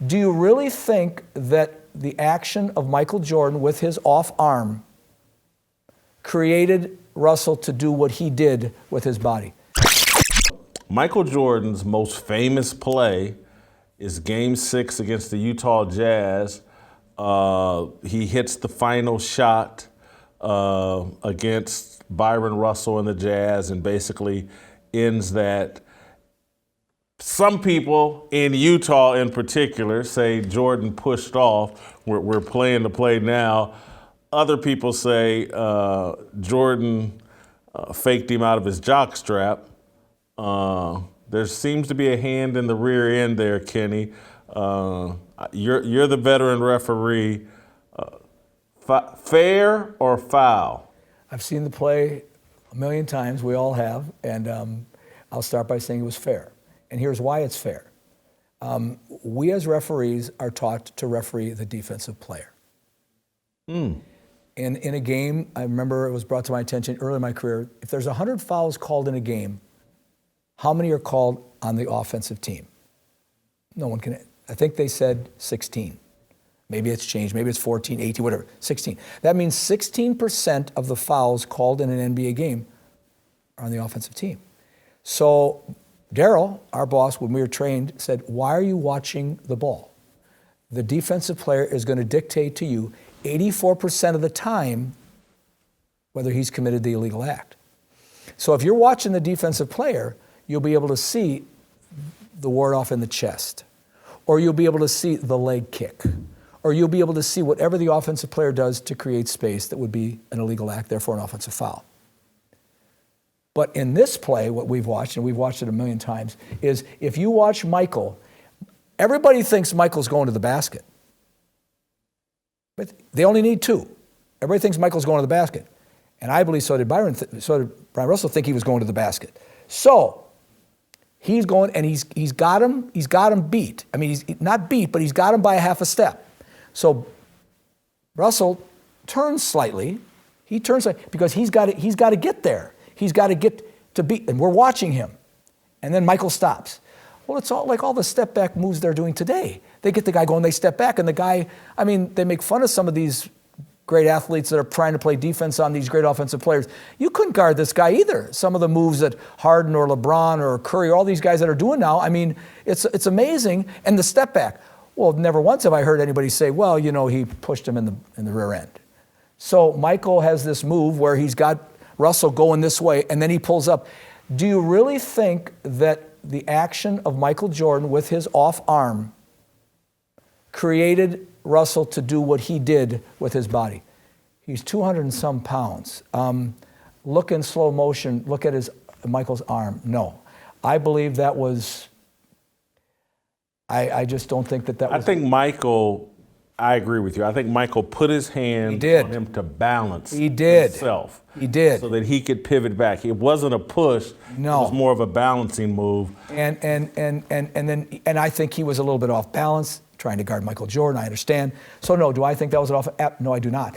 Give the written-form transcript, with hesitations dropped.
Do you really think that the action of Michael Jordan with his off arm created Russell to do what he did with his body? Michael Jordan's most famous play is Game 6 against the Utah Jazz. He hits the final shot against Byron Russell and the Jazz and basically ends that. Some people in Utah in particular say Jordan pushed off. We're playing the play now. Other people say Jordan faked him out of his jockstrap. There seems to be a hand in the rear end there, Kenny. You're the veteran referee. Fair or foul? I've seen the play a million times. We all have. And I'll start by saying it was fair. And here's why it's fair. We as referees are taught to referee the defensive player. And in a game, I remember it was brought to my attention early in my career, if there's 100 fouls called in a game, how many are called on the offensive team? No one can. I think they said 16. Maybe it's changed. Maybe it's 14, 18, whatever, 16. That means 16% of the fouls called in an NBA game are on the offensive team. So Darryl, our boss, when we were trained, said, why are you watching the ball? The defensive player is going to dictate to you 84% of the time whether he's committed the illegal act. So if you're watching the defensive player, you'll be able to see the ward off in the chest, or you'll be able to see the leg kick, or you'll be able to see whatever the offensive player does to create space that would be an illegal act, therefore an offensive foul. But in this play, what we've watched, and we've watched it a million times, is if you watch Michael, everybody thinks Michael's going to the basket. But they only need two. Everybody thinks Michael's going to the basket. And I believe so did Byron Russell think he was going to the basket. So he's going, and he's got him beat. I mean, he's not beat, but he's got him by a half a step. So Russell turns slightly. He turns slightly because he's got to get there. He's got to get to beat, and we're watching him. And then Michael stops. Well, it's all like all the step back moves they're doing today. They get the guy going, they step back, and the guy, I mean, they make fun of some of these great athletes that are trying to play defense on these great offensive players. You couldn't guard this guy either. Some of the moves that Harden or LeBron or Curry, all these guys that are doing now, I mean, it's amazing. And the step back. Well, never once have I heard anybody say, well, you know, he pushed him in the rear end. So Michael has this move where he's got Russell going this way, and then he pulls up. Do you really think that the action of Michael Jordan with his off arm created Russell to do what he did with his body? He's 200 and some pounds. Look in slow motion, look at Michael's arm. No. I believe that was, I just don't think that was. I think Michael, I agree with you. I think Michael put his hand on him to balance himself. He did. So that he could pivot back. It wasn't a push. No. It was more of a balancing move. And I think he was a little bit off balance, trying to guard Michael Jordan, I understand. So no, do I think that was an off? No, I do not.